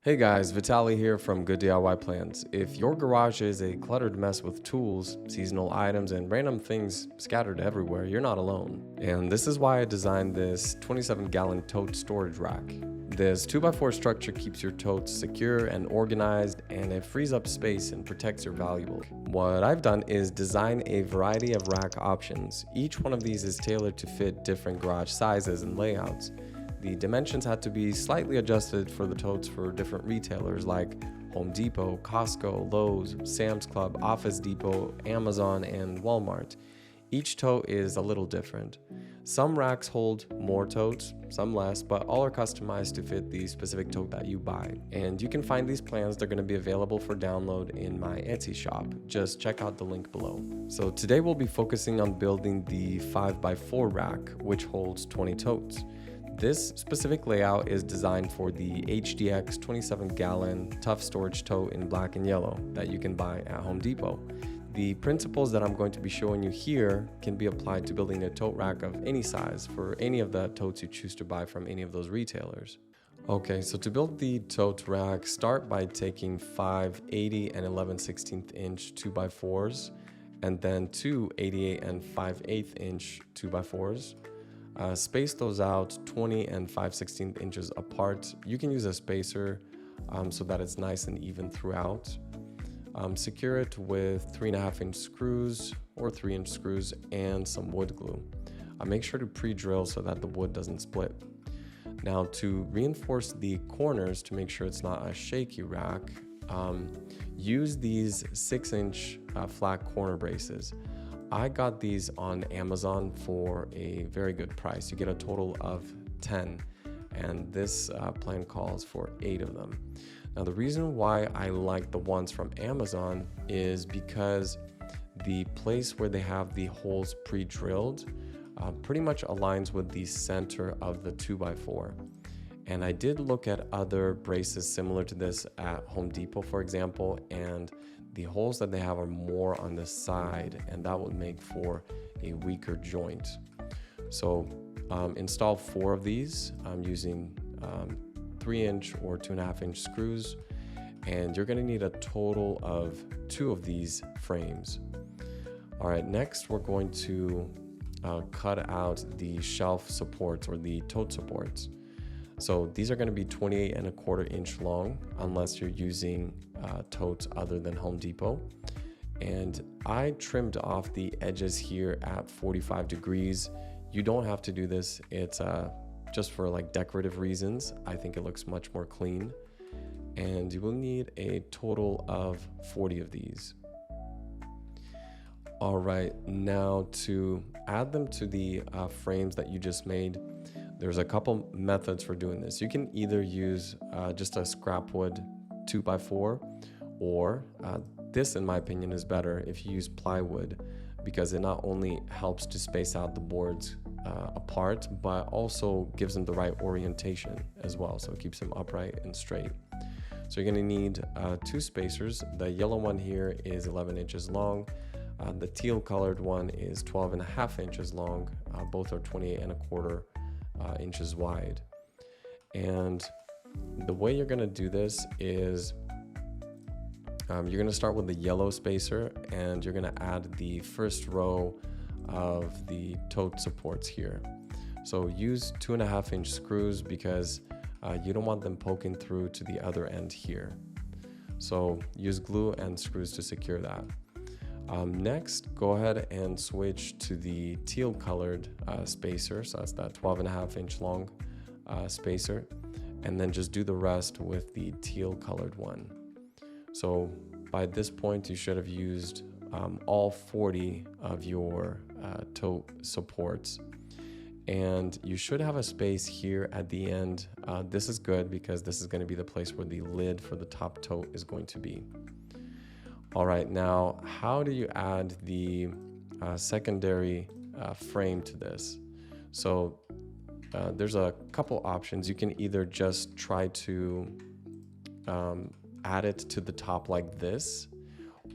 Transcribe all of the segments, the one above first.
Hey guys, Vitaliy here from GoodDIYplans. If your garage is a cluttered mess with tools, seasonal items, and random things scattered everywhere, you're not alone. And this is why I designed this 27-gallon tote storage rack. This 2x4 structure keeps your totes secure and organized, and it frees up space and protects your valuables. What I've done is design a variety of rack options. Each one of these is tailored to fit different garage sizes and layouts. The dimensions had to be slightly adjusted for the totes for different retailers like Home Depot, Costco, Lowe's, Sam's Club, Office Depot, Amazon, and Walmart. Each tote is a little different. Some racks hold more totes, some less, but all are customized to fit the specific tote that you buy. And you can find these plans. They're going to be available for download in my Etsy shop. Just check out the link below. So today we'll be focusing on building the 5x4 rack, which holds 20 totes. This specific layout is designed for the HDX 27-gallon Tough Storage Tote in black and yellow that you can buy at Home Depot. The principles that I'm going to be showing you here can be applied to building a tote rack of any size for any of the totes you choose to buy from any of those retailers. Okay, so to build the tote rack, start by taking 5 80 and 11/16 inch 2x4s and then two 88 and 5/8 inch 2x4s. Space those out 20 and 5/16 inches apart. You can use a spacer so that it's nice and even throughout. Secure it with 3.5-inch screws or 3-inch screws and some wood glue. Make sure to pre-drill so that the wood doesn't split. Now, to reinforce the corners to make sure it's not a shaky rack, use these 6-inch flat corner braces. I got these on Amazon for a very good price. You get a total of 10, and this plan calls for 8 of them. Now, the reason why I like the ones from Amazon is because the place where they have the holes pre-drilled pretty much aligns with the center of the 2x4. And I did look at other braces similar to this at Home Depot, for example, and the holes that they have are more on the side, and that would make for a weaker joint. So install 4 of these using 3-inch or 2.5-inch screws, and you're going to need a total of 2 of these frames. All right, next we're going to cut out the shelf supports or the tote supports. So these are going to be 28.25 inch long unless you're using totes other than Home Depot. And I trimmed off the edges here at 45 degrees. You don't have to do this. It's just for like decorative reasons. I think it looks much more clean. And you will need a total of 40 of these. All right, now to add them to the frames that you just made, there's a couple methods for doing this. You can either use just a scrap wood 2x4, or this, in my opinion, is better if you use plywood, because it not only helps to space out the boards apart, but also gives them the right orientation as well, so it keeps them upright and straight. So you're going to need 2 spacers. The yellow one here is 11 inches long. The teal colored one is 12.5 inches long. Both are 28.25 inches wide. And the way you're going to do this is you're going to start with the yellow spacer, and you're going to add the first row of the tote supports here. So use 2.5-inch screws because you don't want them poking through to the other end here. So use glue and screws to secure that. Next, go ahead and switch to the teal colored spacer. So that's that 12.5-inch long spacer. And then just do the rest with the teal colored one. So by this point, you should have used all 40 of your tote supports. And you should have a space here at the end. This is good because this is going to be the place where the lid for the top tote is going to be. All right, now how do you add the secondary frame to this? So there's a couple options. You can either just try to add it to the top like this,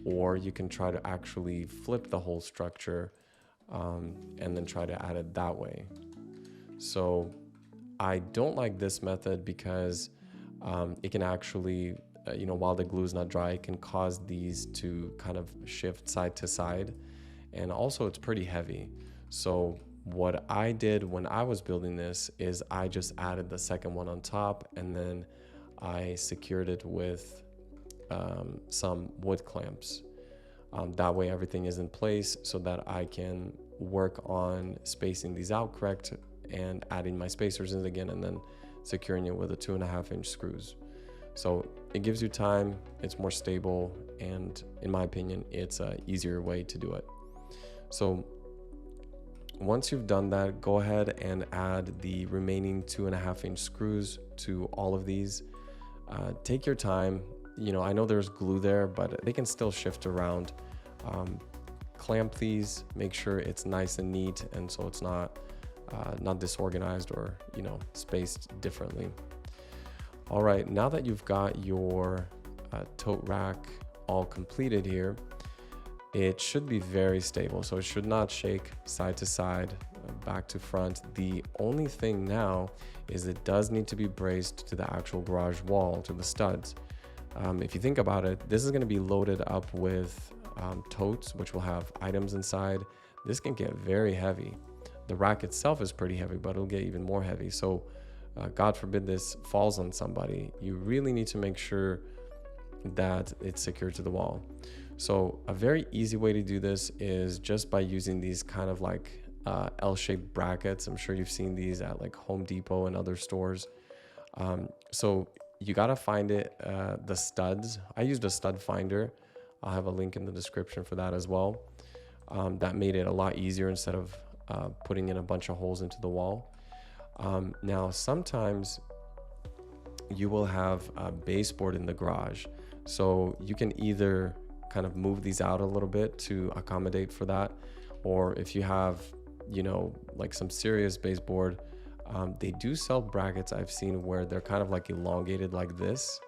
or you can try to actually flip the whole structure and then try to add it that way. So I don't like this method because it can actually, while the glue is not dry, it can cause these to kind of shift side to side. And also it's pretty heavy. So what I did when I was building this is I just added the second one on top, and then I secured it with some wood clamps. That way everything is in place so that I can work on spacing these out correct and adding my spacers in again, and then securing it with a 2.5-inch screws. So it gives you time, it's more stable, and in my opinion, it's an easier way to do it. So once you've done that, go ahead and add the remaining 2.5-inch screws to all of these. Take your time. I know there's glue there, but they can still shift around. Clamp these, make sure it's nice and neat, and so it's not disorganized or spaced differently. All right, now that you've got your tote rack all completed here, it should be very stable. So it should not shake side to side, back to front. The only thing now is it does need to be braced to the actual garage wall, to the studs. If you think about it, this is going to be loaded up with totes, which will have items inside. This can get very heavy. The rack itself is pretty heavy, but it'll get even more heavy. So God forbid this falls on somebody, you really need to make sure that it's secured to the wall. So a very easy way to do this is just by using these kind of like L-shaped brackets. I'm sure you've seen these at like Home Depot and other stores. So you got to find the studs. I used a stud finder. I'll have a link in the description for that as well. That made it a lot easier instead of putting in a bunch of holes into the wall. Now, sometimes you will have a baseboard in the garage. So you can either kind of move these out a little bit to accommodate for that. Or if you have, like some serious baseboard, they do sell brackets I've seen where they're kind of like elongated like this,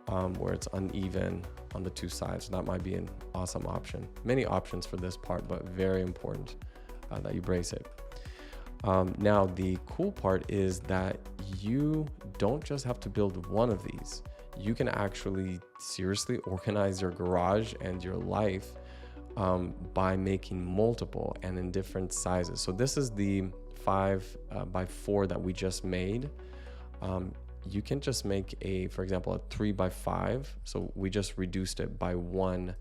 where it's uneven on the two sides. So that might be an awesome option. Many options for this part, but very important that you brace it. Now, the cool part is that you don't just have to build one of these. You can actually seriously organize your garage and your life by making multiple and in different sizes. So this is the 5x4 that we just made. You can just make for example, a 3x5. So we just reduced it by one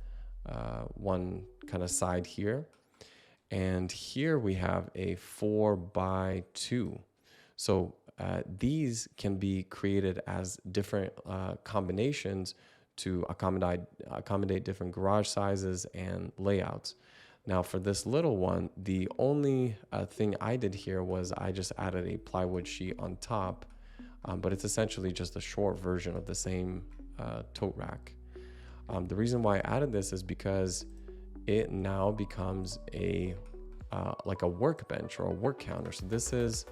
kind of side here. And here we have a 4x2. So these can be created as different combinations to accommodate different garage sizes and layouts. Now for this little one, the only thing I did here was I just added a plywood sheet on top, but it's essentially just a short version of the same tote rack. The reason why I added this is because it now becomes like a workbench or a work counter. So this is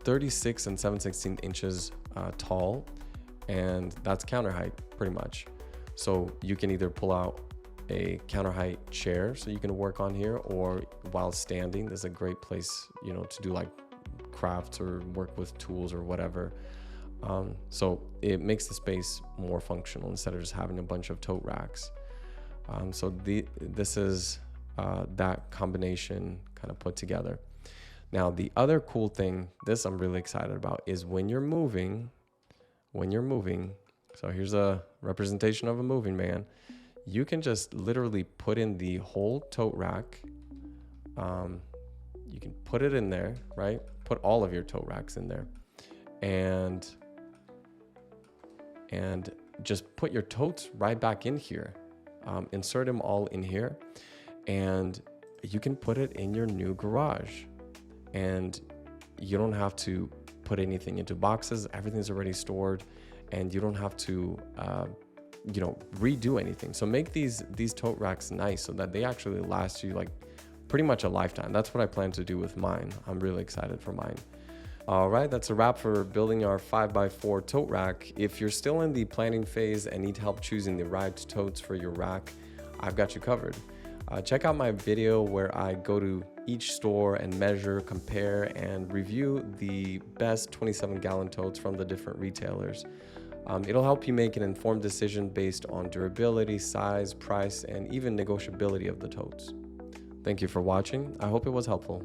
36 and 7/16 inches tall, and that's counter height pretty much. So you can either pull out a counter height chair so you can work on here, or while standing, there's a great place, to do like crafts or work with tools or whatever. So it makes the space more functional instead of just having a bunch of tote racks. So this is that combination kind of put together. Now, the other cool thing, this I'm really excited about, is when you're moving, so here's a representation of a moving man, you can just literally put in the whole tote rack. You can put it in there, right? Put all of your tote racks in there, and just put your totes right back in here. Insert them all in here, and you can put it in your new garage. And you don't have to put anything into boxes. Everything's already stored, and you don't have to, redo anything. So make these tote racks nice so that they actually last you like pretty much a lifetime. That's what I plan to do with mine. I'm really excited for mine. All right, that's a wrap for building our 5x4 tote rack. If you're still in the planning phase and need help choosing the right totes for your rack, I've got you covered. Check out my video where I go to each store and measure, compare, and review the best 27-gallon totes from the different retailers. It'll help you make an informed decision based on durability, size, price, and even negotiability of the totes. Thank you for watching. I hope it was helpful.